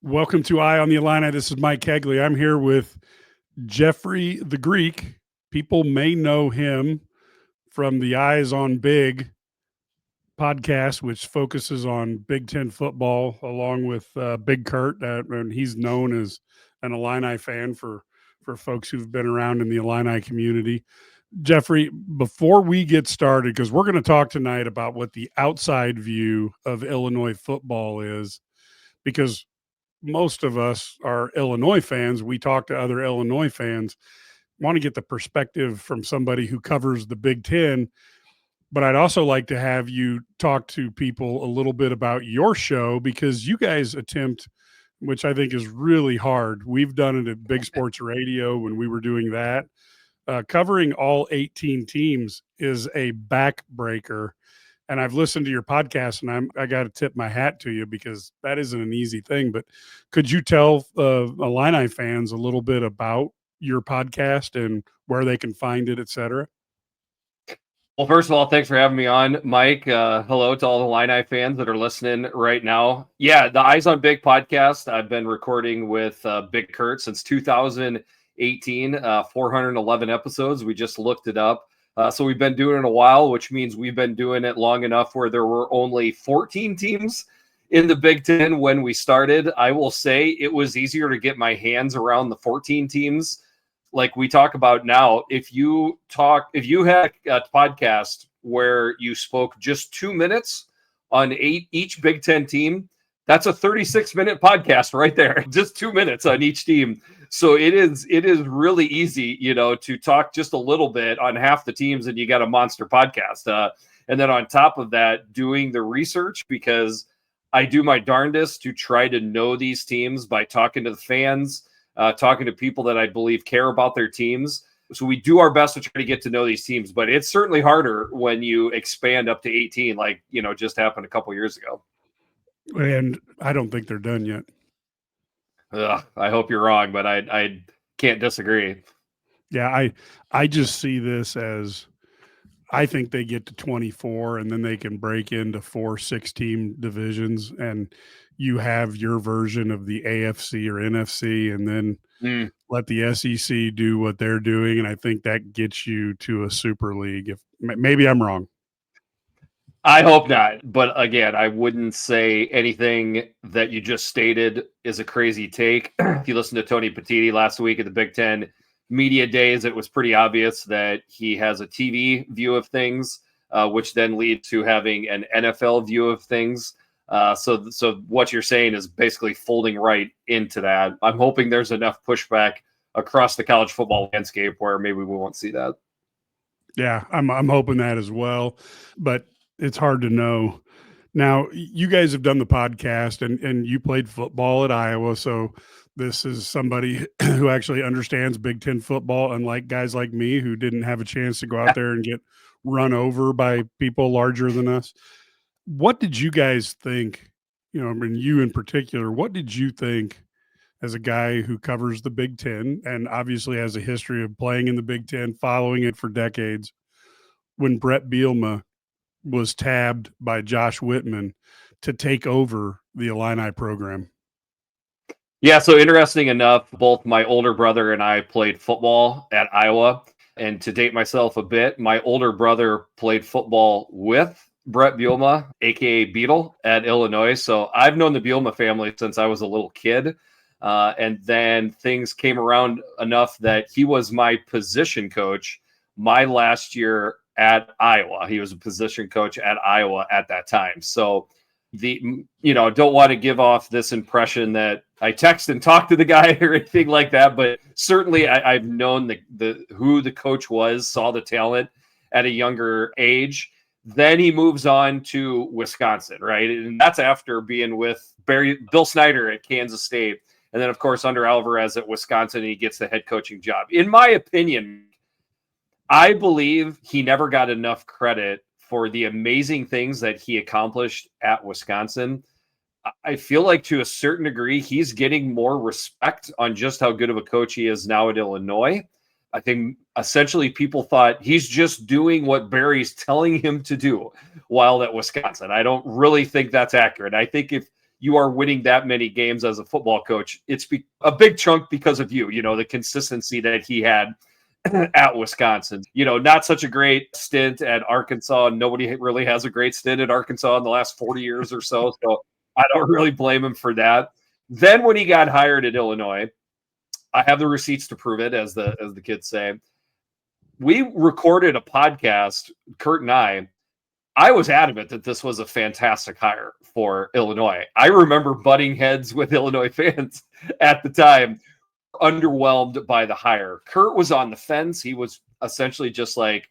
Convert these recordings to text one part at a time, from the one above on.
Welcome to Eye on the Illini. This is Mike Cagley. I'm here with Jeffrey the Greek. People may know him from the Eyes on Big podcast, which focuses on Big Ten football, along with Big Kurt. And he's known as an Illini fan for folks who've been around in the Illini community. Jeffrey, before we get started, because we're going to talk tonight about what the outside view of Illinois football is, because most of us are Illinois fans. We talk to other Illinois fans, want to get the perspective from somebody who covers the Big Ten. But I'd also like to have you talk to people a little bit about your show, because you guys attempt, which I think is really hard. We've done it at Big Sports Radio when we were doing that. Covering all 18 teams is a backbreaker. And I've listened to your podcast, and I got to tip my hat to you, because that isn't an easy thing. But could you tell Illini fans a little bit about your podcast and where they can find it, et cetera? Well, first of all, thanks for having me on, Mike. Hello to all the Illini fans that are listening right now. Yeah, the Eyes on Big podcast, I've been recording with Big Kurt since 2018, 411 episodes. We just looked it up. So we've been doing it a while, which means we've been doing it long enough where there were only 14 teams in the Big Ten when we started. I will say it was easier to get my hands around the 14 teams like we talk about now. If you had a podcast where you spoke just 2 minutes on each Big Ten team, that's a 36-minute podcast right there. Just 2 minutes on each team. So it is really easy, to talk just a little bit on half the teams, and you got a monster podcast. And then on top of that, doing the research, because I do my darndest to try to know these teams by talking to the fans, talking to people that I believe care about their teams. So we do our best to try to get to know these teams, but it's certainly harder when you expand up to 18, like, just happened a couple years ago. And I don't think they're done yet. I hope you're wrong, but I can't disagree. Yeah, I just see this as, I think they get to 24 and then they can break into 4 6-team divisions, and you have your version of the AFC or NFC, and then let the SEC do what they're doing. And I think that gets you to a super league. If maybe I'm wrong. I hope not. But again, I wouldn't say anything that you just stated is a crazy take. If you listen to Tony Petitti last week at the Big Ten Media Days, it was pretty obvious that he has a TV view of things, which then leads to having an NFL view of things. So what you're saying is basically folding right into that. I'm hoping there's enough pushback across the college football landscape where maybe we won't see that. Yeah, I'm hoping that as well. But it's hard to know. Now, you guys have done the podcast, and you played football at Iowa, so this is somebody who actually understands Big Ten football, unlike guys like me who didn't have a chance to go out there and get run over by people larger than us. What did you guys think, you in particular, what did you think as a guy who covers the Big Ten and obviously has a history of playing in the Big Ten, following it for decades, when Brett Bielema was tabbed by Josh Whitman to take over the Illini program? Yeah, so interesting enough, both my older brother and I played football at Iowa. And to date myself a bit, my older brother played football with Brett Bielema, a.k.a. Beetle, at Illinois. So I've known the Bielema family since I was a little kid. And then things came around enough that he was my position coach my last year at Iowa. He was a position coach at Iowa at that time. So don't want to give off this impression that I text and talk to the guy or anything like that, but certainly I've known who the coach was, saw the talent at a younger age. Then he moves on to Wisconsin, right? And that's after being with Bill Snyder at Kansas State. And then, of course, under Alvarez at Wisconsin, he gets the head coaching job. In my opinion, I believe he never got enough credit for the amazing things that he accomplished at Wisconsin. I feel like to a certain degree, he's getting more respect on just how good of a coach he is now at Illinois. I think essentially people thought he's just doing what Barry's telling him to do while at Wisconsin. I don't really think that's accurate. I think if you are winning that many games as a football coach, it's a big chunk because of you, the consistency that he had at Wisconsin. Not such a great stint at Arkansas. Nobody really has a great stint at Arkansas in the last 40 years or so. So I don't really blame him for that. Then when he got hired at Illinois, I have the receipts to prove it, as the kids say. We recorded a podcast, Kurt and I was adamant that this was a fantastic hire for Illinois. I remember butting heads with Illinois fans at the time, underwhelmed by the hire. Kurt was on the fence. He was essentially just like,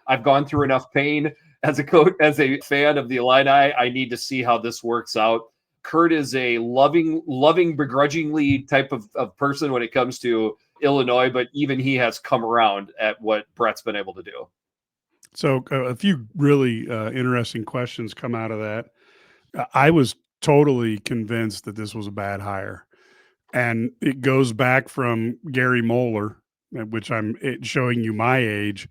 I've gone through enough pain as a coach, as a fan of the Illini. I need to see how this works out. Kurt is a loving, begrudgingly type of person when it comes to Illinois, but even he has come around at what Brett's been able to do. So a few really interesting questions come out of that. I was totally convinced that this was a bad hire. And it goes back from Gary Moeller, which I'm showing you my age.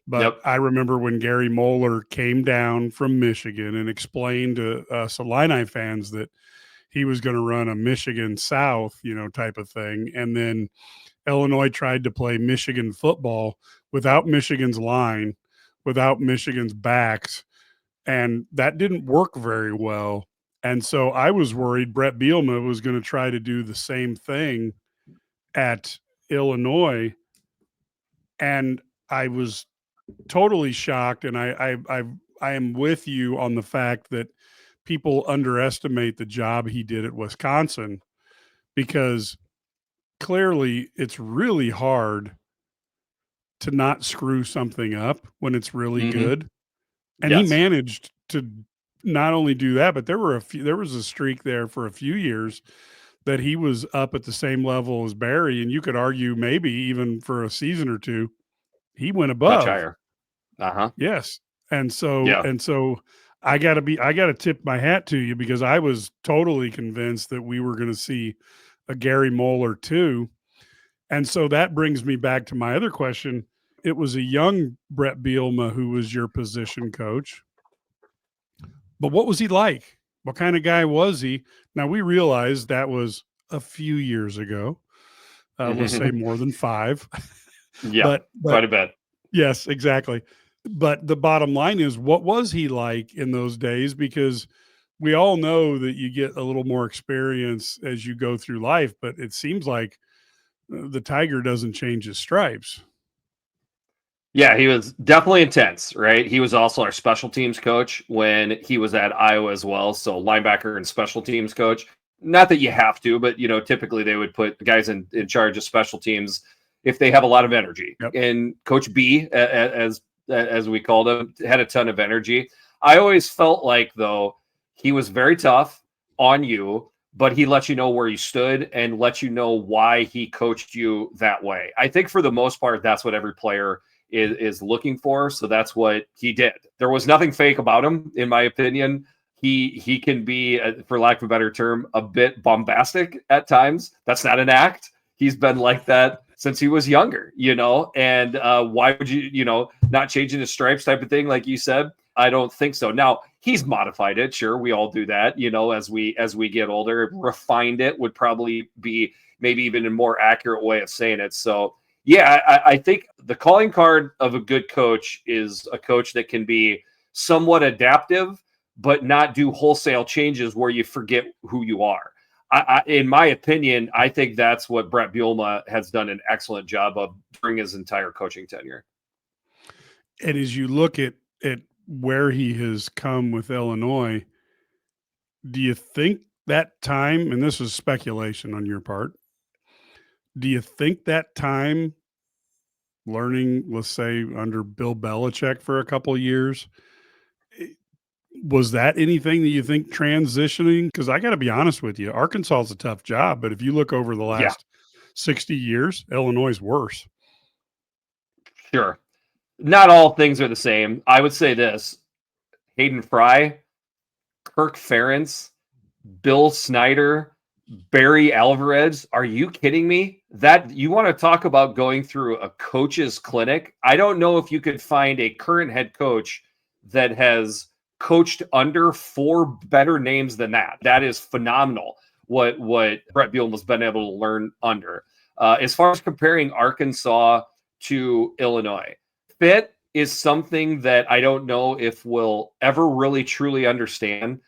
But Yep. I remember when Gary Moeller came down from Michigan and explained to us Illini fans that he was going to run a Michigan South, type of thing. And then Illinois tried to play Michigan football without Michigan's line, without Michigan's backs. And that didn't work very well. And so I was worried Brett Bielema was going to try to do the same thing at Illinois. And I was totally shocked. And I am with you on the fact that people underestimate the job he did at Wisconsin, because clearly it's really hard to not screw something up when it's really good. And Yes. he managed to not only do that, but there was a streak there for a few years that he was up at the same level as Barry. And you could argue maybe even for a season or two, he went above. Much higher. Uh-huh. Yes. And so I gotta tip my hat to you, because I was totally convinced that we were going to see a Gary Moeller too. And so that brings me back to my other question. It was a young Brett Bielema who was your position coach. But what was he like? What kind of guy was he? Now, we realize that was a few years ago. Let's say more than 5. Yeah, but quite a bit. Yes, exactly. But the bottom line is, what was he like in those days? Because we all know that you get a little more experience as you go through life, but it seems like the tiger doesn't change his stripes. Yeah, he was definitely intense, right? He was also our special teams coach when he was at Iowa as well. So linebacker and special teams coach. Not that you have to, but typically they would put guys in charge of special teams if they have a lot of energy. Yep. And Coach B, as we called him, had a ton of energy. I always felt like, though, he was very tough on you, but he let you know where you stood and let you know why he coached you that way. I think for the most part, that's what every player is looking for. So that's what he did. There was nothing fake about him, in my opinion. He can be, for lack of a better term, a bit bombastic at times. That's not an act. He's been like that since he was younger, and why would you, not changing his stripes type of thing, like you said? I don't think so. Now, he's modified it. Sure, we all do that, as we get older. Refined it would probably be maybe even a more accurate way of saying it. So, yeah, I think the calling card of a good coach is a coach that can be somewhat adaptive, but not do wholesale changes where you forget who you are. In my opinion, I think that's what Brett Bielema has done an excellent job of during his entire coaching tenure. And as you look at where he has come with Illinois, do you think that time, and this is speculation on your part, do you think that time learning, let's say, under Bill Belichick for a couple of years, was that anything that you think transitioning? Because I got to be honest with you, Arkansas is a tough job, but if you look over the last 60 years, Illinois is worse. Sure. Not all things are the same. I would say this: Hayden Fry, Kirk Ferentz, Bill Snyder, Barry Alvarez. Are you kidding me? That you want to talk about going through a coach's clinic? I don't know if you could find a current head coach that has coached under 4 better names than that. That is phenomenal what Brett Bielema's been able to learn under. As far as comparing Arkansas to Illinois, fit is something that I don't know if we'll ever really truly understand,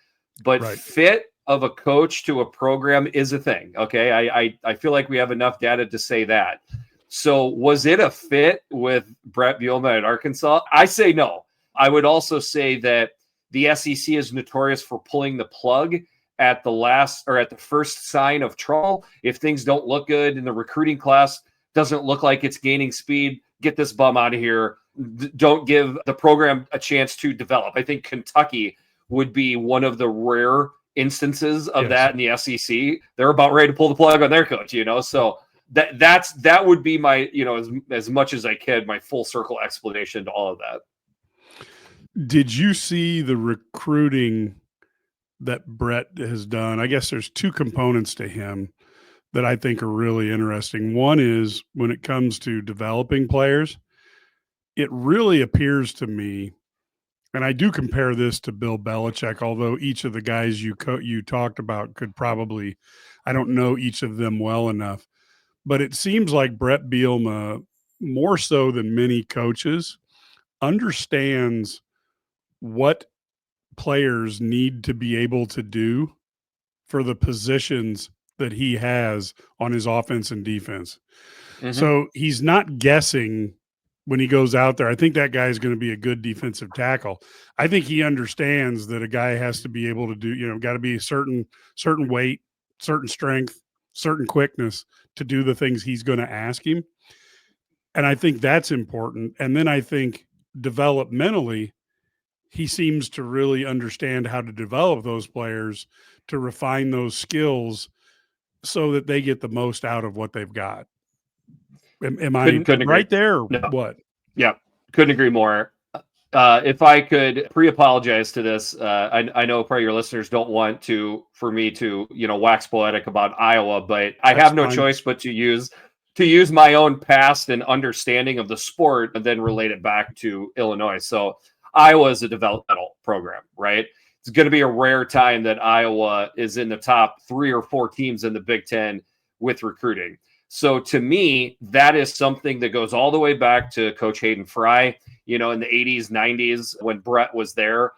but Right. fit of a coach to a program is a thing. Okay. I feel like we have enough data to say that. So was it a fit with Brett Bielema at Arkansas? I say no. I would also say that the SEC is notorious for pulling the plug at the first sign of trouble. If things don't look good in the recruiting class, doesn't look like it's gaining speed, get this bum out of here. Don't give the program a chance to develop. I think Kentucky would be one of the rare instances of that in the SEC. They're about ready to pull the plug on their coach, so that would be my, as much as I could, my full circle explanation to all of that. Did you see the recruiting that Brett has done? I guess there's 2 components to him that I think are really interesting. One is when it comes to developing players, it really appears to me, and I do compare this to Bill Belichick, although each of the guys you talked about could probably, I don't know each of them well enough, but it seems like Brett Bielema, more so than many coaches, understands what players need to be able to do for the positions that he has on his offense and defense. Mm-hmm. So he's not guessing when he goes out there. I think that guy is going to be a good defensive tackle. I think he understands that a guy has to be able to do, got to be a certain weight, certain strength, certain quickness to do the things he's going to ask him. And I think that's important. And then I think developmentally, he seems to really understand how to develop those players, to refine those skills so that they get the most out of what they've got. Am I couldn't right agree. there? Or no. What? Yeah, couldn't agree more. If I could pre-apologize to this, I know probably your listeners don't want for me to, wax poetic about Iowa, but I have no choice but to use my own past and understanding of the sport and then relate it back to Illinois. So Iowa is a developmental program, right? It's going to be a rare time that Iowa is in the top 3 or 4 teams in the Big Ten with recruiting. So to me, that is something that goes all the way back to Coach Hayden Fry, in the 80s, 90s when Brett was there.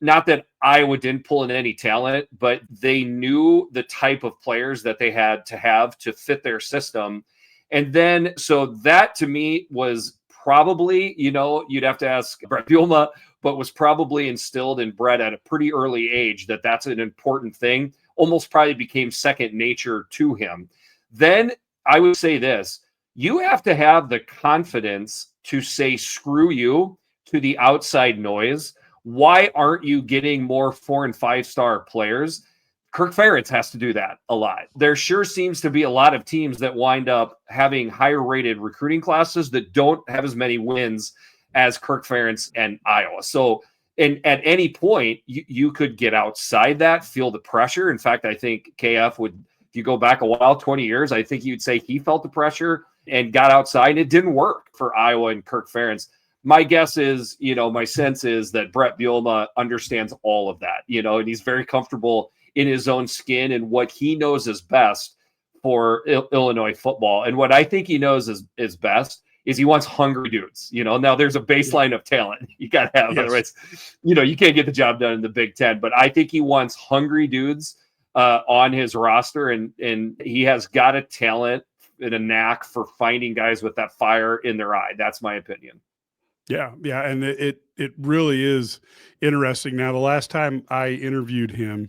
Not that Iowa didn't pull in any talent, but they knew the type of players that they had to have to fit their system. And then, so that to me was probably, you'd have to ask Brett Bielema, but was probably instilled in Brett at a pretty early age that that's an important thing, almost probably became second nature to him. Then I would say this, you have to have the confidence to say, screw you to the outside noise. Why aren't you getting more 4- and 5-star players? Kirk Ferentz has to do that a lot. There sure seems to be a lot of teams that wind up having higher rated recruiting classes that don't have as many wins as Kirk Ferentz and Iowa. So, and at any point, you could get outside that, feel the pressure. In fact, I think KF would, if you go back a while, 20 years, I think you'd say he felt the pressure and got outside. It didn't work for Iowa and Kirk Ferentz. My guess is, my sense is that Brett Bielema understands all of that, and he's very comfortable in his own skin and what he knows is best for Illinois football. And what I think he knows is best is he wants hungry dudes. Now there's a baseline of talent you got to have. Yes. Otherwise, you can't get the job done in the Big Ten. But I think he wants hungry dudes on his roster, and he has got a talent and a knack for finding guys with that fire in their eye. That's my opinion. Yeah, and it really is interesting. Now, the last time I interviewed him,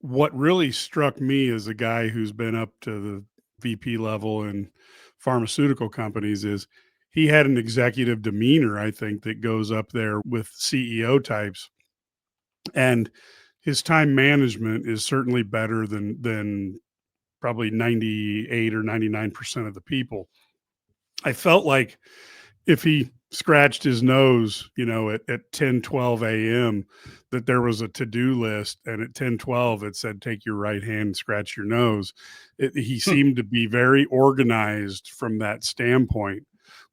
what really struck me as a guy who's been up to the VP level in pharmaceutical companies is he had an executive demeanor, I think, that goes up there with CEO types. And his time management is certainly better than probably 98 or 99% of the people. I felt like if he scratched his nose, at 10:12 a.m., that there was a to-do list, and at 10:12 it said, take your right hand and scratch your nose. He seemed to be very organized from that standpoint.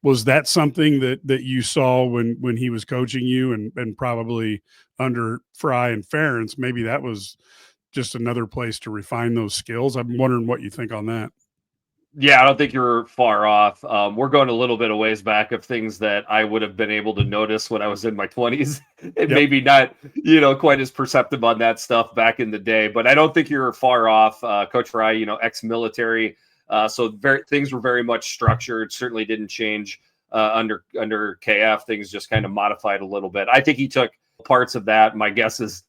Was that something that you saw when he was coaching you, and probably under Fry and Ferentz? Maybe that was just another place to refine those skills. I'm wondering what you think on that. Yeah, I don't think you're far off. We're going a little bit of ways back of things that I would have been able to notice when I was in my 20s, and Yep. maybe not, quite as perceptive on that stuff back in the day. But I don't think you're far off. Coach Fry, ex-military, so things were very much structured. Certainly didn't change under KF. Things just kind of modified a little bit. I think he took parts of that. My guess is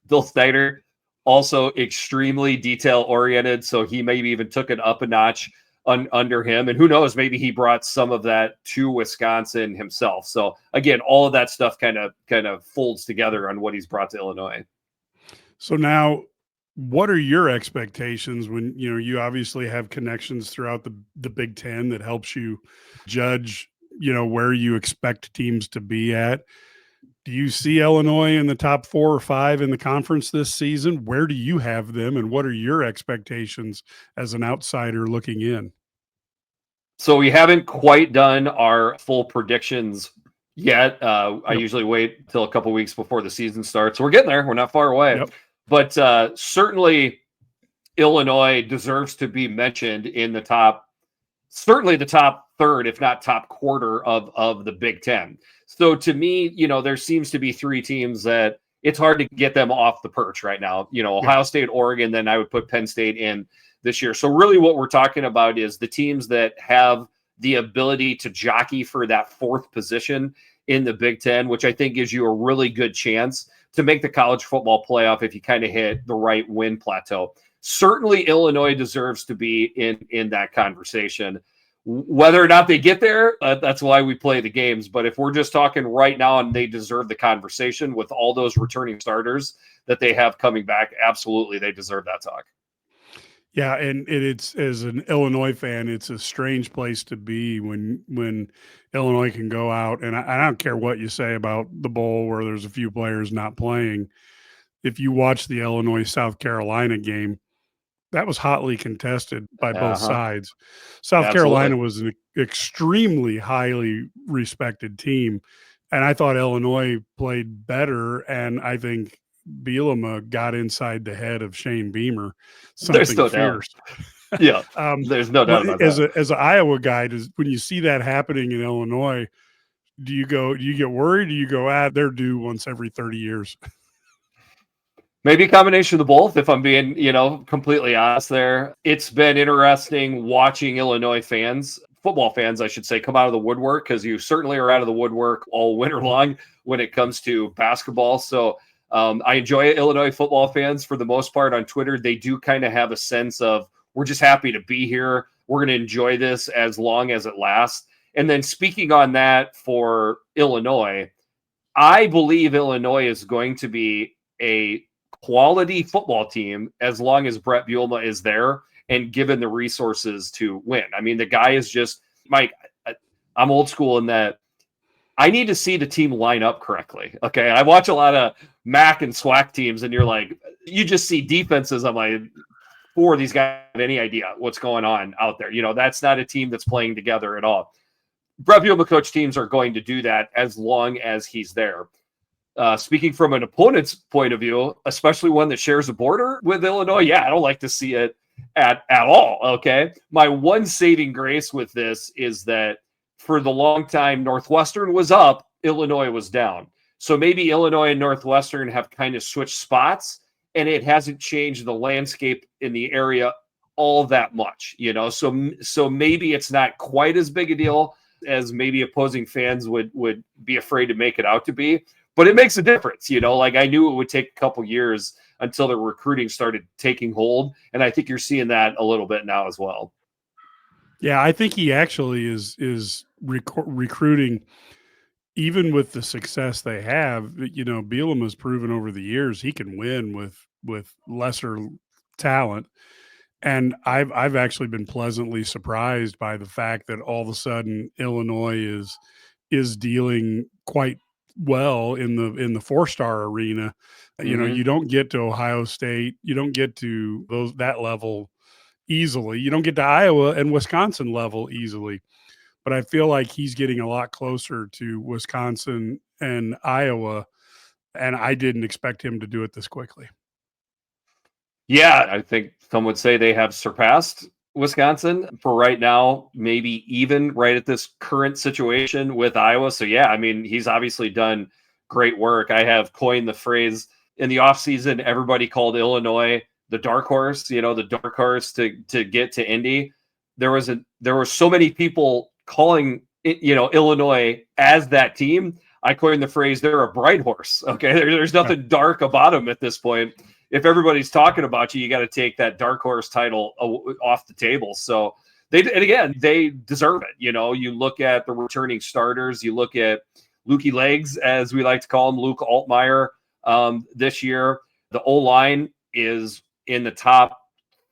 Bill Snyder, also extremely detail oriented, so he maybe even took it up a notch under him, and who knows, maybe he brought some of that to Wisconsin himself. So again, all of that stuff kind of folds together on what he's brought to Illinois. So now, what are your expectations when you obviously have connections throughout the Big Ten that helps you judge where you expect teams to be at? Do you see Illinois in the top 4 or 5 in the conference this season? Where do you have them, and what are your expectations as an outsider looking in? So we haven't quite done our full predictions yet. I usually wait till a couple weeks before the season starts. So we're getting there. We're not far away. Yep. But certainly Illinois deserves to be mentioned in the top third, if not top quarter of the Big Ten. So to me, there seems to be 3 teams that it's hard to get them off the perch right now. Ohio State, Oregon, then I would put Penn State in this year. So really what we're talking about is the teams that have the ability to jockey for that 4th position in the Big Ten, which I think gives you a really good chance to make the college football playoff if you kind of hit the right win plateau. Certainly Illinois deserves to be in that conversation. Whether or not they get there, that's why we play the games. But if we're just talking right now and they deserve the conversation with all those returning starters that they have coming back, absolutely, they deserve that talk. Yeah, and it's, as an Illinois fan, it's a strange place to be when Illinois can go out, and I don't care what you say about the bowl where there's a few players not playing. If you watch the Illinois-South Carolina game, that was hotly contested by both sides. South Carolina was an extremely highly respected team, and I thought Illinois played better, and I think Bielema got inside the head of Shane Beamer. There's no fierce. Doubt. Yeah, there's no doubt about that. As an Iowa guy, when you see that happening in Illinois, do you get worried? Do you go, they're due once every 30 years? Maybe a combination of the both, if I'm being, completely honest there. It's been interesting watching Illinois fans, football fans, I should say, come out of the woodwork, because you certainly are out of the woodwork all winter long when it comes to basketball. So I enjoy Illinois football fans for the most part on Twitter. They do kind of have a sense of, we're just happy to be here. We're going to enjoy this as long as it lasts. And then speaking on that for Illinois, I believe Illinois is going to be a quality football team as long as Brett Bielema is there and given the resources to win. I mean, the guy is just, Mike, I'm old school in that I need to see the team line up correctly. Okay. I watch a lot of MAC and SWAC teams, and you're like, you just see defenses. I'm like, for these guys have any idea what's going on out there. That's not a team that's playing together at all. Brett Bielema coach teams are going to do that as long as he's there. Speaking from an opponent's point of view, especially one that shares a border with Illinois, I don't like to see it at all. Okay. My one saving grace with this is that for the long time, Northwestern was up, Illinois was down. So maybe Illinois and Northwestern have kind of switched spots, and it hasn't changed the landscape in the area all that much, so maybe it's not quite as big a deal as maybe opposing fans would be afraid to make it out to be. But it makes a difference, like I knew it would take a couple years until the recruiting started taking hold. And I think you're seeing that a little bit now as well. Yeah, I think he actually is recruiting, even with the success they have. Bielema's proven over the years he can win with lesser talent. And I've actually been pleasantly surprised by the fact that all of a sudden Illinois is dealing quite well in the 4-star arena. You don't get to Ohio State, you don't get to that level easily. You don't get to Iowa and Wisconsin level easily. but I feel like he's getting a lot closer to Wisconsin and Iowa, and I didn't expect him to do it this quickly. Yeah, I think some would say they have surpassed Wisconsin for right now, maybe even right at this current situation with Iowa. So, yeah, I mean, he's obviously done great work. I have coined the phrase in the offseason, everybody called Illinois the dark horse, the dark horse to get to Indy. There were so many people calling it, Illinois as that team. I coined the phrase they're a bright horse. Okay. There's nothing dark about them at this point. If everybody's talking about you, you got to take that dark horse title off the table. So they deserve it. You look at the returning starters, you look at Lukey Legs, as we like to call him, Luke Altmaier, this year. The O-line is in the top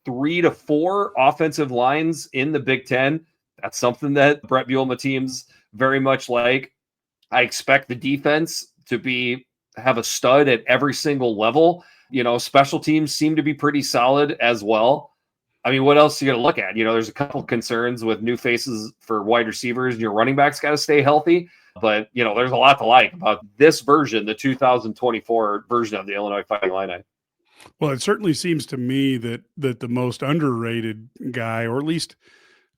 3 to 4 offensive lines in the Big Ten. That's something that Brett Bielema teams very much like. I expect the defense to have a stud at every single level. Special teams seem to be pretty solid as well. I mean, what else are you going to look at? There's a couple concerns with new faces for wide receivers, and your running backs got to stay healthy. But, there's a lot to like about this version, the 2024 version of the Illinois Fighting Illini. Well, it certainly seems to me that the most underrated guy, or at least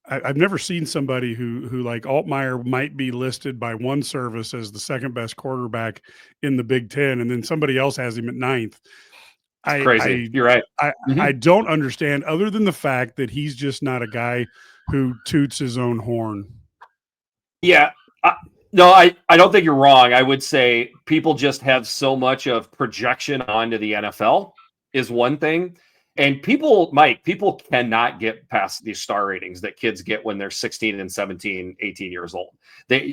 I've never seen somebody who like Altmaier might be listed by one service as the second best quarterback in the Big Ten, and then somebody else has him at 9th. It's crazy. You're right. I don't understand, other than the fact that he's just not a guy who toots his own horn. Yeah. No, I don't think you're wrong. I would say people just have so much of projection onto the NFL is one thing. And people cannot get past these star ratings that kids get when they're 16 and 17, 18 years old.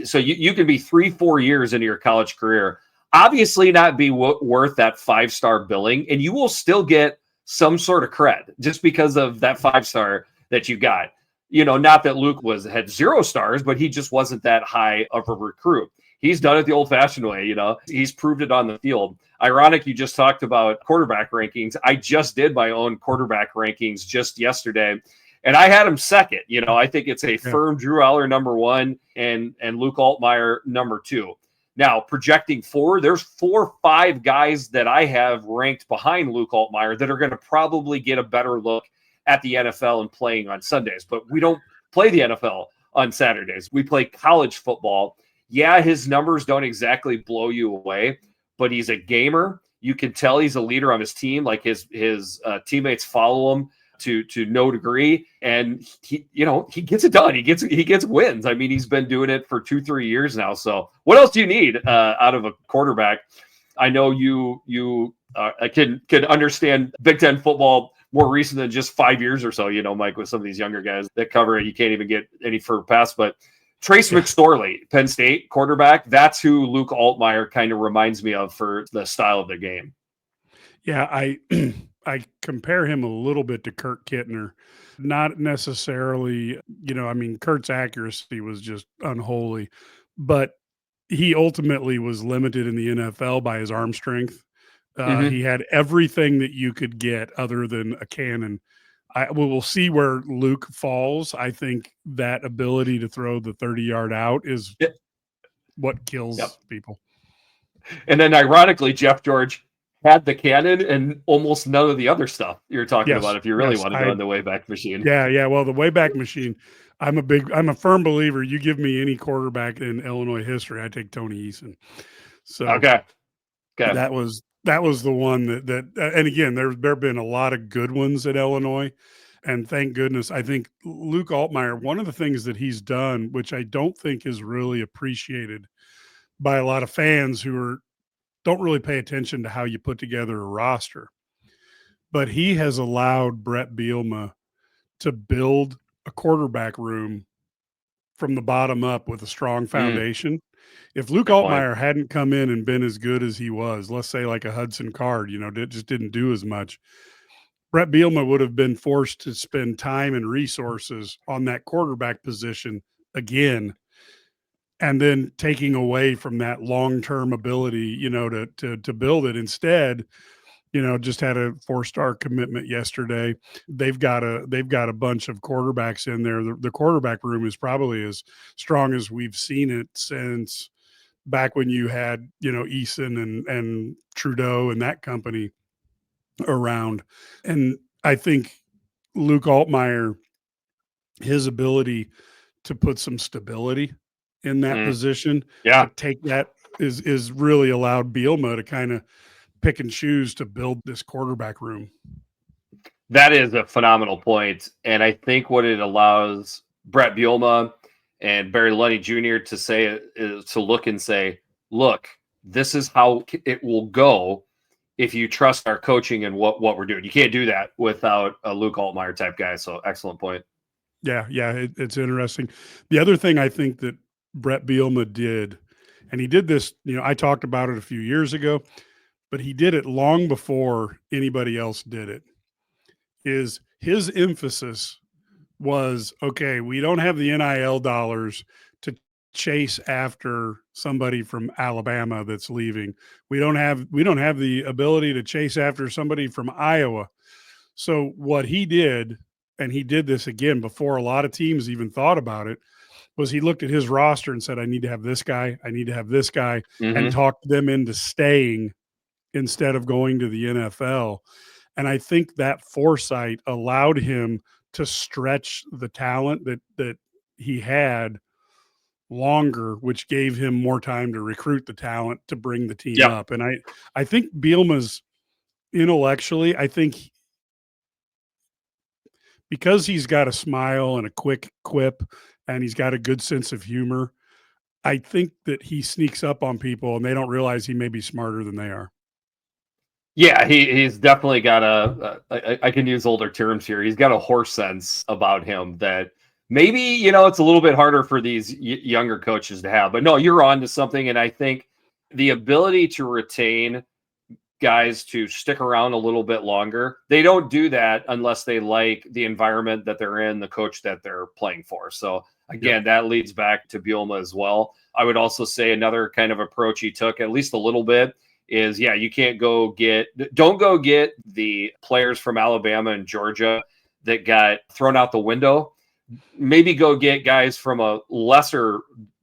So you can be 3-4 years into your college career, obviously not be worth that 5-star billing, and you will still get some sort of cred just because of that 5-star that you got. Not that Luke had 0 stars, but he just wasn't that high of a recruit. He's done it the old-fashioned way. He's proved it on the field. Ironic, you just talked about quarterback rankings. I just did my own quarterback rankings just yesterday, and I had him second. I think it's a firm Drew Aller number 1 and Luke Altmaier number 2. Now, projecting forward, there's 4 or 5 guys that I have ranked behind Luke Altmaier that are going to probably get a better look at the NFL and playing on Sundays. But we don't play the NFL on Saturdays. We play college football. Yeah, his numbers don't exactly blow you away, but he's a gamer. You can tell he's a leader on his team. Like his teammates follow him to no degree, and he gets it done. He gets wins. I mean, he's been doing it for 2-3 years now. So what else do you need out of a quarterback? I know you can understand Big Ten football more recent than just 5 years or so. Mike, with some of these younger guys that cover it, you can't even get any further past. But Trace McSorley, Penn State quarterback, that's who Luke Altmaier kind of reminds me of for the style of the game. Yeah, I compare him a little bit to Kurt Kittner. Not necessarily, Kurt's accuracy was just unholy, but he ultimately was limited in the NFL by his arm strength. He had everything that you could get other than a cannon. We'll see where Luke falls. I think that ability to throw the 30-yard out is what kills people. And then ironically, Jeff George had the cannon and almost none of the other stuff you're talking about if you really want to go on the Wayback Machine. Yeah. Well, the Wayback Machine, I'm a firm believer. You give me any quarterback in Illinois history, I take Tony Eason. So okay. That was the one that and again, there have been a lot of good ones at Illinois. And thank goodness, I think Luke Altmaier, one of the things that he's done, which I don't think is really appreciated by a lot of fans who don't really pay attention to how you put together a roster, but he has allowed Brett Bielema to build a quarterback room from the bottom up with a strong foundation. If Luke Altmaier hadn't come in and been as good as he was, let's say like a Hudson Card, just didn't do as much, Brett Bielema would have been forced to spend time and resources on that quarterback position again, and then taking away from that long-term ability, to build it. Instead, just had a 4-star commitment yesterday. They've got a bunch of quarterbacks in there. The quarterback room is probably as strong as we've seen it since back when you had, Eason and Trudeau and that company around. And I think Luke Altmaier, his ability to put some stability in that position, Yeah. to take that is really allowed Bielema to kind of pick and choose to build this quarterback room. That is a phenomenal point. And I think what it allows Brett Bielema and Barry Lunny Jr. to say is to look and say, look, this is how it will go if you trust our coaching and what we're doing. You can't do that without a Luke Altmaier type guy. So excellent point. Yeah, it's interesting. The other thing I think that Brett Bielema did, and he did this, I talked about it a few years ago, but he did it long before anybody else did it, is his emphasis was, okay, we don't have the NIL dollars to chase after somebody from Alabama that's leaving. We don't have the ability to chase after somebody from Iowa. So what he did, and he did this again before a lot of teams even thought about it, was he looked at his roster and said, I need to have this guy, I need to have this guy, and talked them into staying instead of going to the NFL. And I think that foresight allowed him to stretch the talent that he had longer, which gave him more time to recruit the talent to bring the team up. And I think Bielema's intellectually, I think because he's got a smile and a quick quip and he's got a good sense of humor, I think that he sneaks up on people and they don't realize he may be smarter than they are. Yeah, he's definitely got I can use older terms here. He's got a horse sense about him that maybe, it's a little bit harder for these younger coaches to have. But no, you're on to something. And I think the ability to retain guys to stick around a little bit longer, they don't do that unless they like the environment that they're in, the coach that they're playing for. So again, that leads back to Bielema as well. I would also say another kind of approach he took, at least a little bit, is you can't don't go get the players from Alabama and Georgia that got thrown out the window. Maybe go get guys from a lesser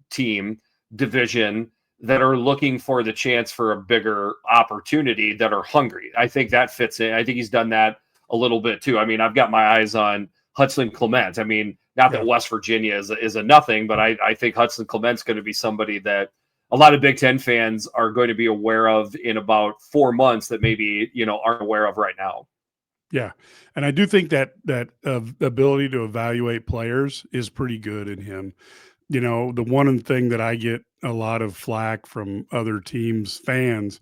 team division that are looking for the chance for a bigger opportunity, that are hungry. I think that fits in. I think he's done that a little bit too. I mean, I've got my eyes on Hudson Clement. I mean, not that West Virginia is a nothing, but I think Hudson Clement's going to be somebody that a lot of Big Ten fans are going to be aware of in about 4 months that maybe, aren't aware of right now. Yeah. And I do think that ability to evaluate players is pretty good in him. The one thing that I get a lot of flack from other teams' fans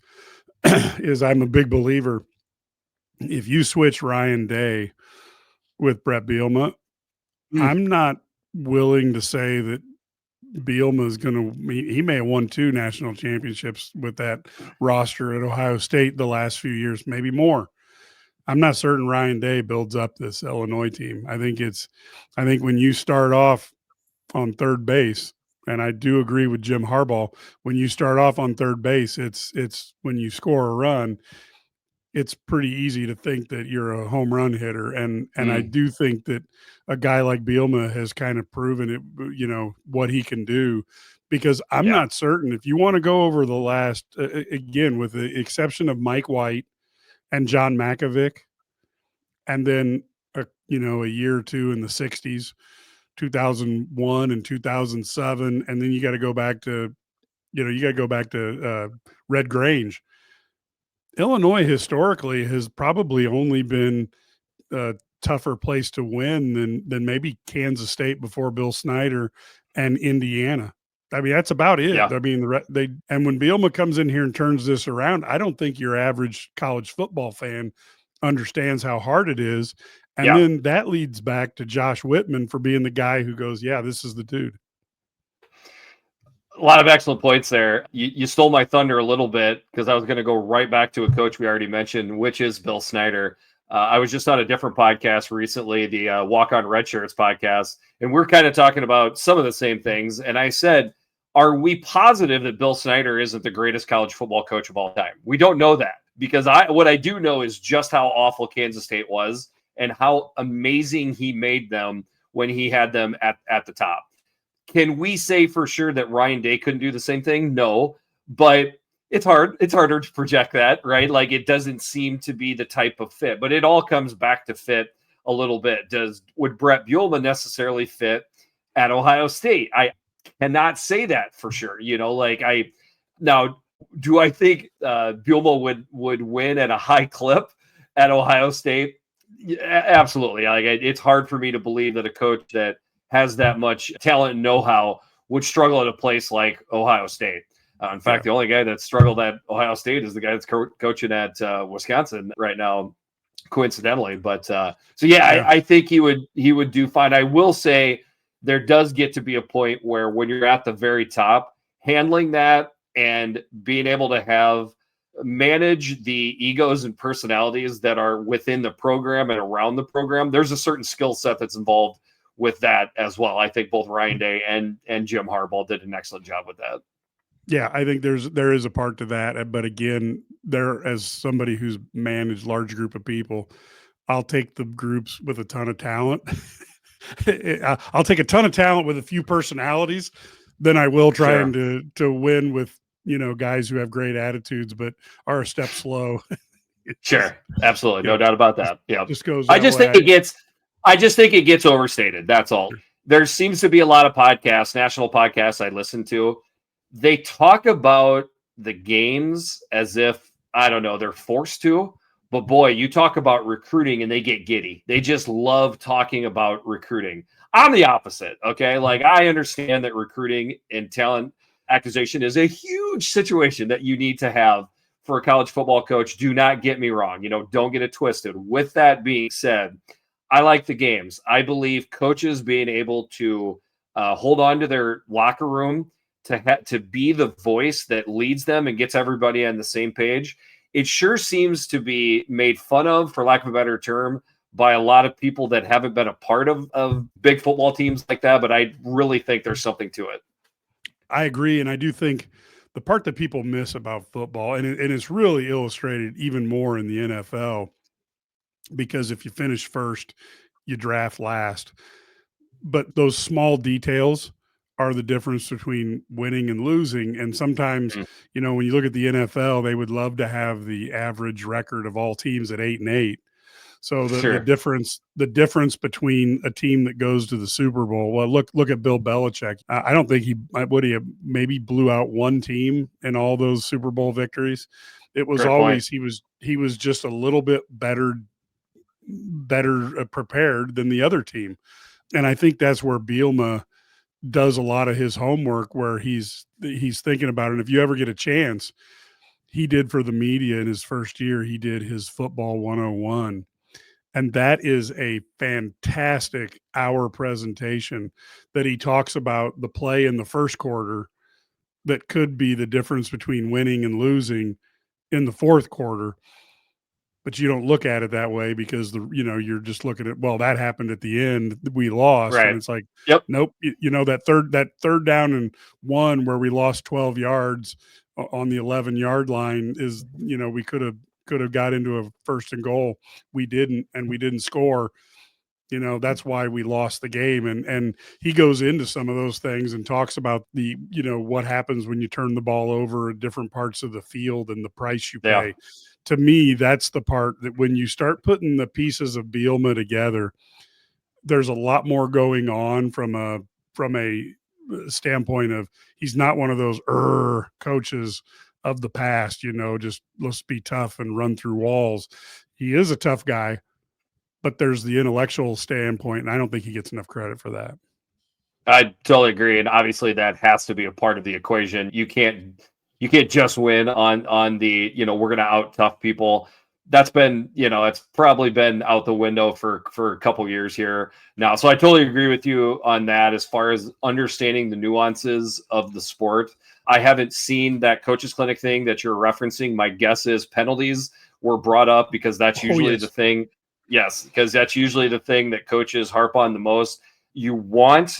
is I'm a big believer. If you switch Ryan Day with Brett Bielema, I'm not willing to say that Bielema is he may have won 2 national championships with that roster at Ohio State the last few years, maybe more. I'm not certain Ryan Day builds up this Illinois team. I think when you start off on third base, and I do agree with Jim Harbaugh, when you start off on third base, it's when you score a run, it's pretty easy to think that you're a home run hitter. And I do think that a guy like Bielema has kind of proven it, what he can do, because I'm not certain if you want to go over the last, again, with the exception of Mike White and John Makovic, and then, a year or two in the 60s, 2001 and 2007. And then you got to go back to, Red Grange. Illinois historically has probably only been a tougher place to win than maybe Kansas State before Bill Snyder and Indiana. I mean, that's about it. Yeah. I mean, and when Bielema comes in here and turns this around, I don't think your average college football fan understands how hard it is. And then that leads back to Josh Whitman for being the guy who goes, this is the dude. A lot of excellent points there. You stole my thunder a little bit, because I was going to go right back to a coach we already mentioned, which is Bill Snyder. I was just on a different podcast recently, the Walk On Red Shirts podcast, and we're kind of talking about some of the same things. And I said, are we positive that Bill Snyder isn't the greatest college football coach of all time? We don't know that. because what I do know is just how awful Kansas State was and how amazing he made them when he had them at the top. Can we say for sure that Ryan Day couldn't do the same thing? No, but it's hard. It's harder to project that, right? Like, it doesn't seem to be the type of fit, but it all comes back to fit a little bit. Would Brett Bielema necessarily fit at Ohio State? I cannot say that for sure. Now, do I think Bielema would win at a high clip at Ohio State? Yeah, absolutely. Like, it's hard for me to believe that a coach that has that much talent and know-how would struggle at a place like Ohio State. In fact, the only guy that struggled at Ohio State is the guy that's coaching at Wisconsin right now, coincidentally. But I think he would do fine. I will say there does get to be a point where when you're at the very top, handling that and being able to manage the egos and personalities that are within the program and around the program, there's a certain skill set that's involved with that as well. I think both Ryan Day and Jim Harbaugh did an excellent job with that. Yeah, I think there is a part to that, but again, as somebody who's managed large group of people, I'll take the groups with a ton of talent. I'll take a ton of talent with a few personalities than I will trying to win with, guys who have great attitudes but are a step slow. Absolutely, no doubt about that. Yeah, just goes. I just think it gets overstated. That's all. There seems to be a lot of podcasts, national podcasts I listen to. They talk about the games as if, I don't know, they're forced to. But boy, you talk about recruiting and they get giddy. They just love talking about recruiting. I'm the opposite. Okay. Like, I understand that recruiting and talent acquisition is a huge situation that you need to have for a college football coach. Do not get me wrong. Don't get it twisted. With that being said, I like the games. I believe coaches being able to hold on to their locker room to be the voice that leads them and gets everybody on the same page. It sure seems to be made fun of, for lack of a better term, by a lot of people that haven't been a part of big football teams like that. But I really think there's something to it. I agree. And I do think the part that people miss about football, and it's really illustrated even more in the NFL, because if you finish first, you draft last. But those small details are the difference between winning and losing. And sometimes, when you look at the NFL, they would love to have the average record of all teams at 8-8. So the difference between a team that goes to the Super Bowl. Well, look at Bill Belichick. I don't think he maybe blew out one team in all those Super Bowl victories. It was always he was just a little bit better prepared than the other team. And I think that's where Bielema does a lot of his homework, where he's thinking about it. And if you ever get a chance, he did for the media in his first year, he did his football 101. And that is a fantastic hour presentation that he talks about the play in the first quarter that could be the difference between winning and losing in the fourth quarter. But you don't look at it that way, because you're just looking at, well, that happened at the end, we lost. Right. And it's like, nope. That third down and 1 where we lost 12 yards on the 11-yard line is, we could have got into a first and goal. We didn't, and we didn't score. That's why we lost the game. And he goes into some of those things and talks about the, what happens when you turn the ball over at different parts of the field and the price you pay. To me, that's the part that when you start putting the pieces of Bielema together, there's a lot more going on from a standpoint of, he's not one of those coaches of the past, just let's be tough and run through walls. He is a tough guy, but there's the intellectual standpoint, and I don't think he gets enough credit for that. I totally agree. And obviously that has to be a part of the equation. You can't just win on the, we're going to out tough people. That's been, it's probably been out the window for a couple years here now. So I totally agree with you on that. As far as understanding the nuances of the sport, I haven't seen that coaches clinic thing that you're referencing. My guess is penalties were brought up because that's usually the thing. Yes, because that's usually the thing that coaches harp on the most. You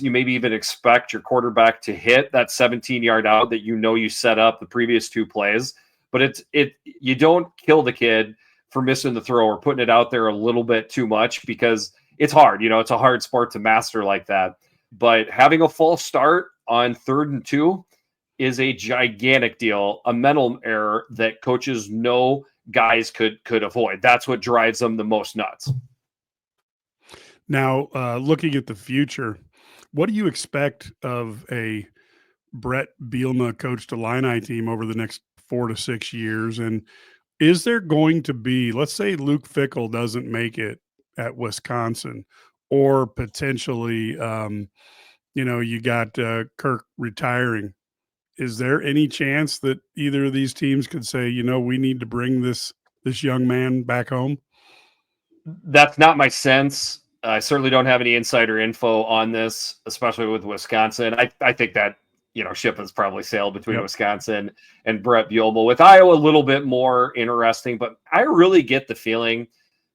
maybe even expect your quarterback to hit that 17-yard out that you set up the previous 2 plays. But you don't kill the kid for missing the throw or putting it out there a little bit too much, because it's hard. It's a hard sport to master like that. But having a false start on 3rd and 2 is a gigantic deal, a mental error that coaches know guys could avoid. That's what drives them the most nuts. Now, looking at the future, what do you expect of a Brett Bielema coached Illini team over the next 4 to 6 years? And is there going to be, let's say Luke Fickell doesn't make it at Wisconsin, or potentially, you got Kirk retiring. Is there any chance that either of these teams could say, we need to bring this young man back home? That's not my sense. I certainly don't have any insider info on this, especially with Wisconsin. I think that, ship has probably sailed between Wisconsin and Brett Bielema. With Iowa, a little bit more interesting, but I really get the feeling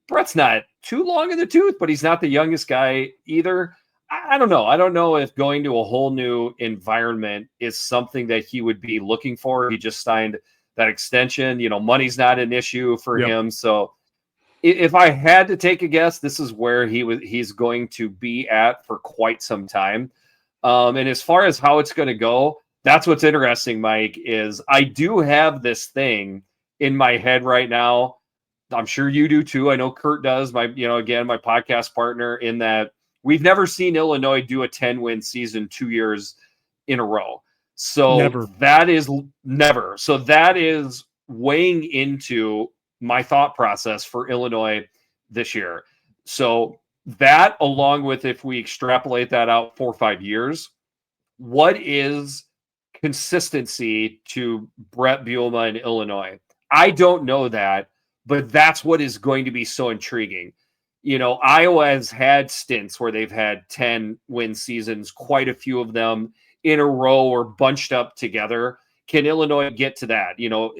Brett's not too long in the tooth, but he's not the youngest guy either. I don't know. I don't know if going to a whole new environment is something that he would be looking for. He just signed that extension. Money's not an issue for him. So if I had to take a guess, this is where he's going to be at for quite some time. And as far as how it's going to go, that's what's interesting, Mike, is I do have this thing in my head right now. I'm sure you do too. I know Kurt does, my podcast partner, in that we've never seen Illinois do a 10-win season 2 years in a row. So that is never. So that is weighing into my thought process for Illinois this year. So that, along with, if we extrapolate that out 4 or 5 years, what is consistency to Brett Bielema in Illinois? I don't know that, but that's what is going to be so intriguing. Iowa has had stints where they've had 10-win seasons, quite a few of them in a row or bunched up together. Can Illinois get to that?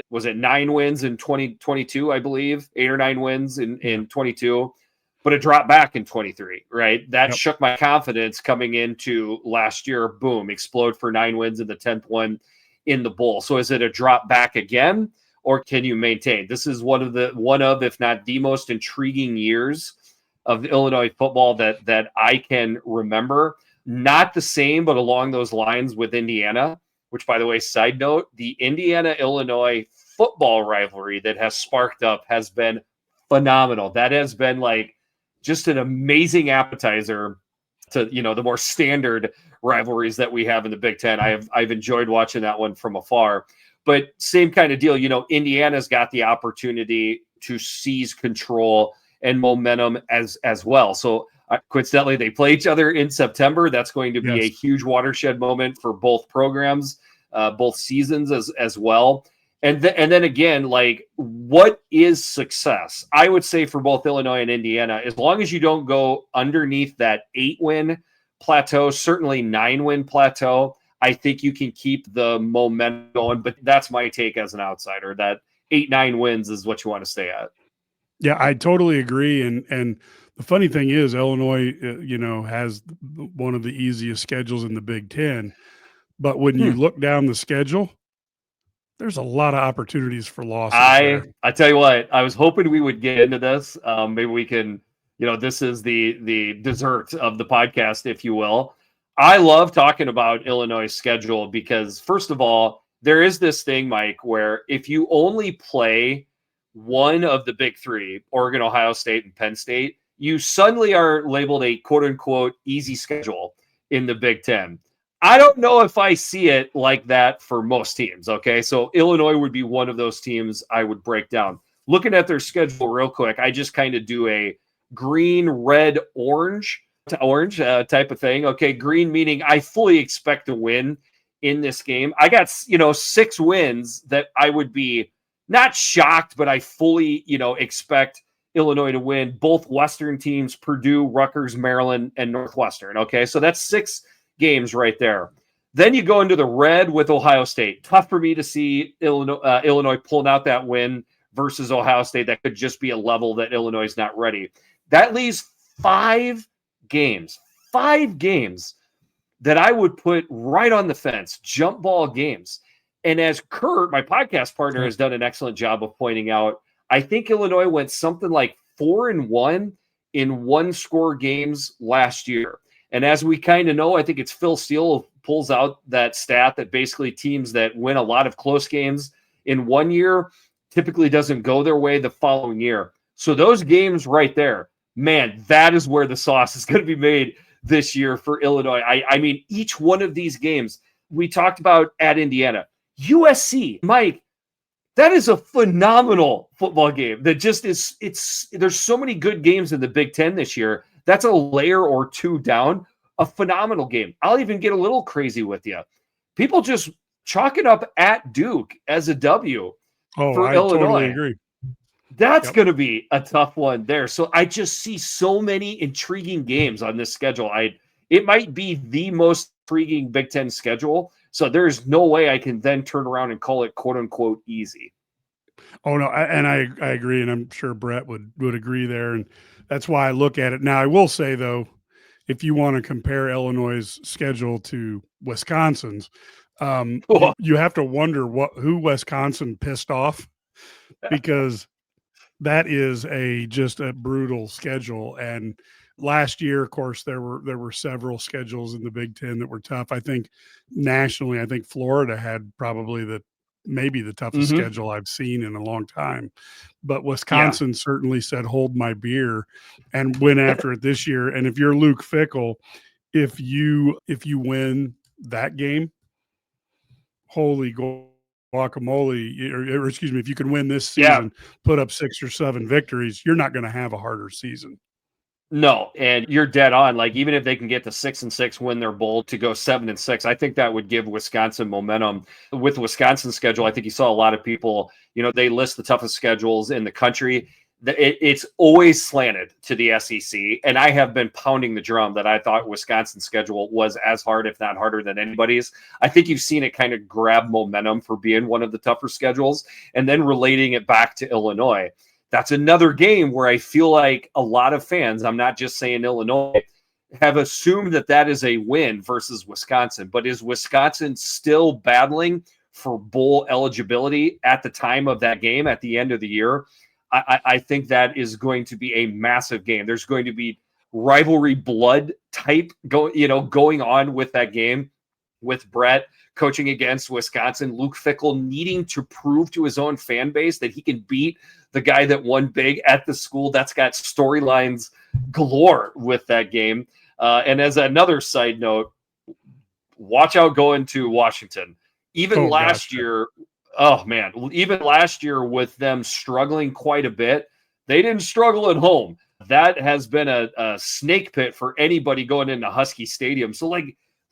Was it 9 wins in 2022, I believe, 8 or 9 wins in 22, but it dropped back in 23, right? That shook my confidence coming into last year. Boom, explode for 9 wins in the 10th one in the bowl. So is it a drop back again, or can you maintain? This is one of, if not the most intriguing years of Illinois football that I can remember. Not the same, but along those lines with Indiana, which, by the way, side note, the Indiana-Illinois football rivalry that has sparked up has been phenomenal. That has been like just an amazing appetizer to, the more standard rivalries that we have in the Big Ten. I've enjoyed watching that one from afar. But same kind of deal. Indiana's got the opportunity to seize control and momentum as well. So coincidentally, they play each other in September. That's going to be a huge watershed moment for both programs, both seasons as well. And then again, like, what is success? I would say for both Illinois and Indiana, as long as you don't go underneath that 8-win plateau, certainly 9-win plateau, I think you can keep the momentum going. But that's my take as an outsider, that 8-9 wins is what you want to stay at. Yeah, I totally agree. And the funny thing is, Illinois, has one of the easiest schedules in the Big Ten. But when you look down the schedule, there's a lot of opportunities for losses. I tell you what, I was hoping we would get into this. Maybe we can, this is the dessert of the podcast, if you will. I love talking about Illinois' schedule because, first of all, there is this thing, Mike, where if you only play one of the big three, Oregon, Ohio State, and Penn State, you suddenly are labeled a quote-unquote easy schedule in the Big Ten. I don't know if I see it like that for most teams, okay? So Illinois would be one of those teams I would break down. Looking at their schedule real quick, I just kind of do a green, red, orange type of thing. Okay, green meaning I fully expect to win in this game. I got, 6 wins that I would be not shocked, but I fully, expect Illinois to win. Both Western teams, Purdue, Rutgers, Maryland, and Northwestern. Okay, so that's 6 games right there. Then you go into the red with Ohio State. Tough for me to see Illinois pulling out that win versus Ohio State. That could just be a level that Illinois is not ready. That leaves 5 games that I would put right on the fence, jump ball games. And as Kurt, my podcast partner, has done an excellent job of pointing out, I think Illinois went something like 4-1 in one-score games last year. And as we kind of know, I think it's Phil Steele pulls out that stat that basically teams that win a lot of close games in one year typically doesn't go their way the following year. So those games right there, man, that is where the sauce is going to be made this year for Illinois. I mean, each one of these games, we talked about at Indiana, USC, Mike, that is a phenomenal football game that just is. There's so many good games in the Big Ten this year. That's a layer or two down. A phenomenal game. I'll even get a little crazy with you. People just chalk it up at Duke as a W for Illinois. Totally agree. That's going to be a tough one there. So I just see so many intriguing games on this schedule. It might be the most intriguing Big Ten schedule. So there's no way I can then turn around and call it "quote unquote" easy. Oh no, I agree, and I'm sure Brett would agree there, and that's why I look at it. Now, I will say though, if you want to compare Illinois' schedule to Wisconsin's, you have to wonder who Wisconsin pissed off, because that is just a brutal schedule. And last year, of course, there were several schedules in the Big Ten that were tough. I think nationally, Florida had probably maybe the toughest schedule I've seen in a long time. But Wisconsin certainly said, hold my beer, and went after it this year. And if you're Luke Fickell, if you win that game, holy guacamole, or excuse me, if you can win this season, put up 6 or 7 victories, you're not going to have a harder season. No, and you're dead on. Like, even if they can get to 6-6, win their bowl to go 7-6, I think that would give Wisconsin momentum. With Wisconsin's schedule, I think you saw a lot of people, they list the toughest schedules in the country. It's always slanted to the SEC, and I have been pounding the drum that I thought Wisconsin's schedule was as hard, if not harder, than anybody's. I think you've seen it kind of grab momentum for being one of the tougher schedules, and then relating it back to Illinois. That's another game where I feel like a lot of fans, I'm not just saying Illinois, have assumed that is a win versus Wisconsin. But is Wisconsin still battling for bowl eligibility at the time of that game at the end of the year? I think that is going to be a massive game. There's going to be rivalry blood type going on with that game, with Brett coaching against Wisconsin, Luke Fickell needing to prove to his own fan base that he can beat the guy that won big at the school. That's got storylines galore with that game. And as another side note, watch out going to Washington. Even last year, even last year with them struggling quite a bit, they didn't struggle at home. That has been a snake pit for anybody going into Husky Stadium. So,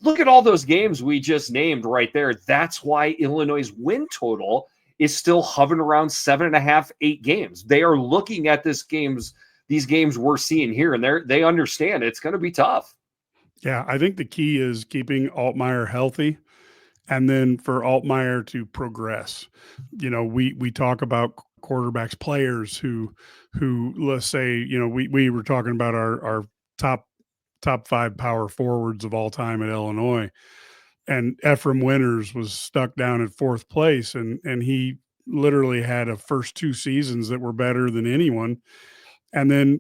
look at all those games we just named right there. That's why Illinois' win total is still hovering around 7.5, 8 games. They are looking at these games we're seeing here, and they understand it's going to be tough. Yeah, I think the key is keeping Altmaier healthy, and then for Altmaier to progress. We talk about quarterbacks, players who let's say, we were talking about our top 5 power forwards of all time at Illinois, and Ephraim Winters was stuck down at 4th place, and he literally had a first 2 seasons that were better than anyone, and then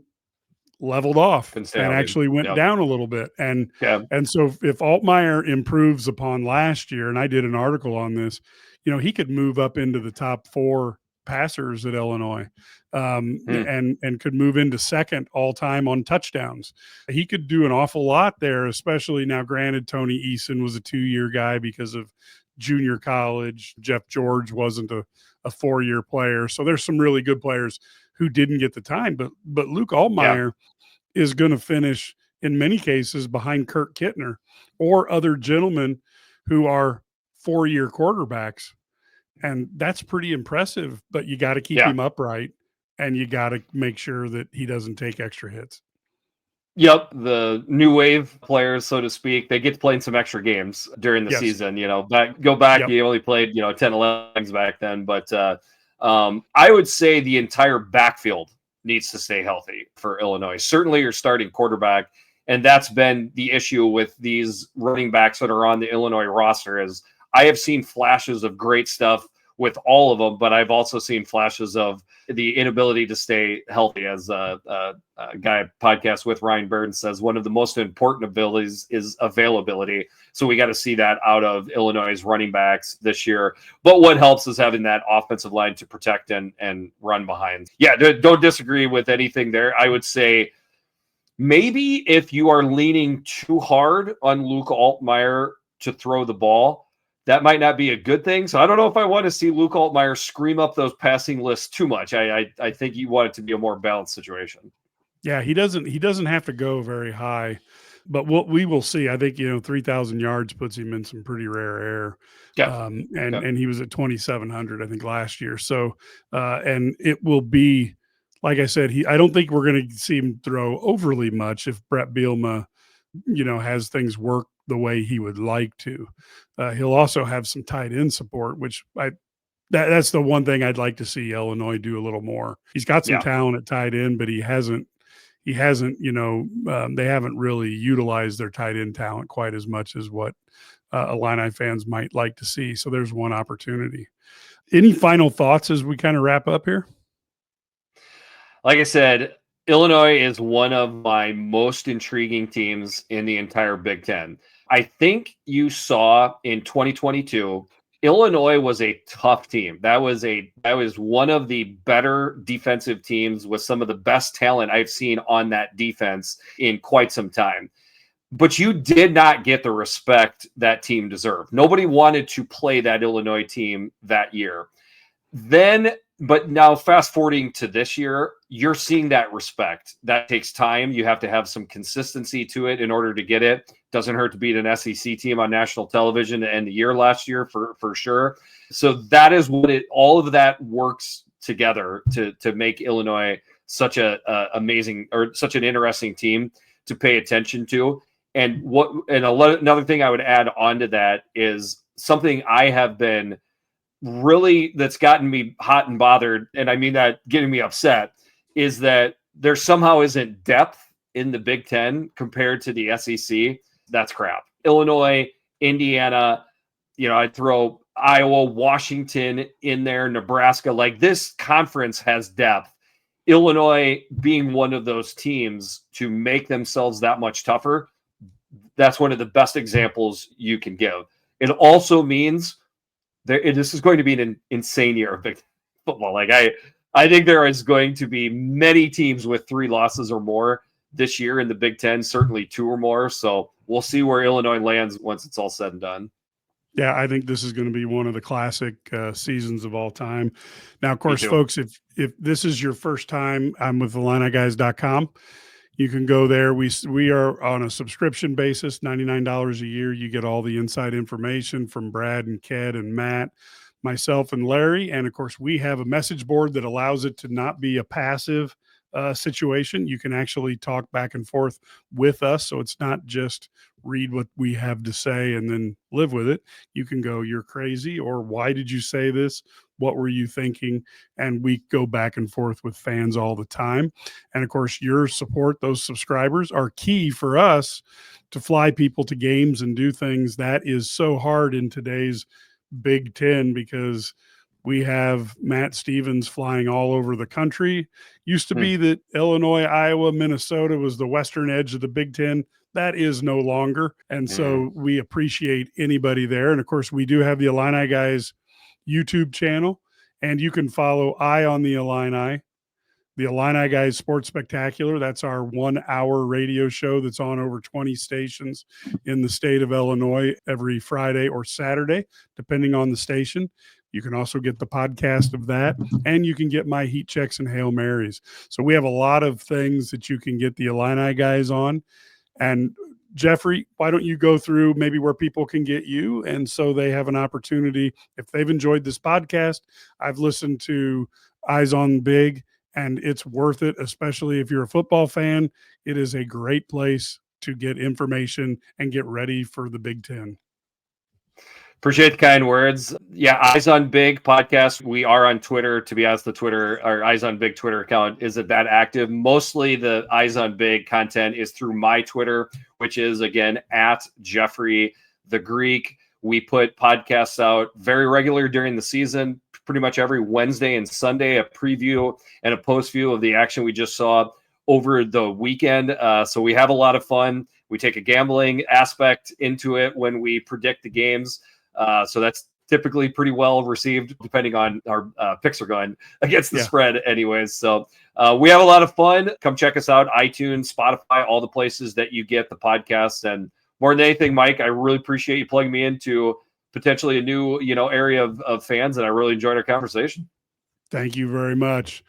leveled off and actually went down a little bit. And so if Altmaier improves upon last year, and I did an article on this, he could move up into the top 4 passers at Illinois, and could move into second all time on touchdowns. He could do an awful lot there, especially now. Granted, Tony Eason was a 2-year guy because of junior college. Jeff George wasn't a 4-year player. So there's some really good players who didn't get the time, but Luke Altmaier is going to finish in many cases behind Kurt Kittner or other gentlemen who are 4-year quarterbacks. And that's pretty impressive, but you got to keep him upright, and you got to make sure that he doesn't take extra hits. Yep, the new wave players, so to speak, they get to play in some extra games during the season. You only played 10, 11 games back then, but I would say the entire backfield needs to stay healthy for Illinois. Certainly your starting quarterback, and that's been the issue with these running backs that are on the Illinois roster, is I have seen flashes of great stuff with all of them, but I've also seen flashes of the inability to stay healthy. As a guy podcast with Ryan Burns says, one of the most important abilities is availability. So we got to see that out of Illinois' running backs this year. But what helps is having that offensive line to protect and run behind. Yeah, don't disagree with anything there. I would say maybe if you are leaning too hard on Luke Altmaier to throw the ball, that might not be a good thing. So I don't know if I want to see Luke Altmaier scream up those passing lists too much. I think you want it to be a more balanced situation. Yeah, he doesn't have to go very high, but we will see. I think 3,000 yards puts him in some pretty rare air. Yeah. And he was at 2,700 I think last year. So and it will be, like I said, I don't think we're going to see him throw overly much if Brett Bielema has things work the way he would like to. He'll also have some tight end support, which that's the one thing I'd like to see Illinois do a little more. He's got some talent at tight end, but he hasn't, they haven't really utilized their tight end talent quite as much as what Illini fans might like to see. So there's one opportunity. Any final thoughts as we kind of wrap up here? Like I said, Illinois is one of my most intriguing teams in the entire Big Ten. I think you saw in 2022, Illinois was a tough team. That was one of the better defensive teams with some of the best talent I've seen on that defense in quite some time. But you did not get the respect that team deserved. Nobody wanted to play that Illinois team that year. But now fast forwarding to this year, you're seeing that respect. That takes time. You have to have some consistency to it in order to get it. Doesn't hurt to beat an SEC team on national television to end the year last year for sure. So that is what all of that works together to make Illinois such amazing or such an interesting team to pay attention to. And another thing I would add on to that is something I have been really that's gotten me hot and bothered, and I mean that getting me upset, is that there somehow isn't depth in the Big Ten compared to the SEC. That's crap. Illinois, Indiana, I'd throw Iowa, Washington in there, Nebraska. Like, this conference has depth. Illinois being one of those teams to make themselves that much tougher, that's one of the best examples you can give. It also means this is going to be an insane year of big football. Like, I think there is going to be many teams with 3 losses or more this year in the Big Ten, certainly 2 or more. So we'll see where Illinois lands once it's all said and done. Yeah, I think this is going to be one of the classic seasons of all time. Now, of course, folks, if this is your first time, I'm with IlliniGuys.com. You can go there. We are on a subscription basis, $99 a year. You get all the inside information from Brad and Ked and Matt, myself and Larry. And of course, we have a message board that allows it to not be a passive situation. You can actually talk back and forth with us. So it's not just read what we have to say and then live with it. You can go, "You're crazy," or "Why did you say this? What were you thinking?" And we go back and forth with fans all the time. And of course, your support, those subscribers, are key for us to fly people to games and do things that is so hard in today's Big Ten, because we have Matt Stevens flying all over the country. Used to be that Illinois, Iowa, Minnesota was the western edge of the Big Ten. That is no longer. And so we appreciate anybody there. And of course, we do have the Illini Guys YouTube channel, and you can follow Eye on the Illini, the IlliniGuys Sports Spectacular. That's our 1-hour radio show that's on over 20 stations in the state of Illinois every Friday or Saturday, depending on the station. You can also get the podcast of that, and you can get my heat checks and Hail Marys. So we have a lot of things that you can get the Illini Guys on. And Jeffrey, why don't you go through maybe where people can get you? And so they have an opportunity. If they've enjoyed this podcast, I've listened to Eyes on Big, and it's worth it, especially if you're a football fan. It is a great place to get information and get ready for the Big Ten. Appreciate the kind words. Yeah, Eyes on Big podcast. We are on Twitter. To be honest, our Eyes on Big Twitter account isn't that active. Mostly the Eyes on Big content is through my Twitter, which is, again, at Jeffrey the Greek. We put podcasts out very regular during the season, pretty much every Wednesday and Sunday, a preview and a post view of the action we just saw over the weekend. So we have a lot of fun. We take a gambling aspect into it when we predict the games. So that's typically pretty well received, depending on our picks are going against the spread anyways. So we have a lot of fun. Come check us out, iTunes, Spotify, all the places that you get the podcast. And more than anything, Mike, I really appreciate you plugging me into potentially a new, area of fans. And I really enjoyed our conversation. Thank you very much.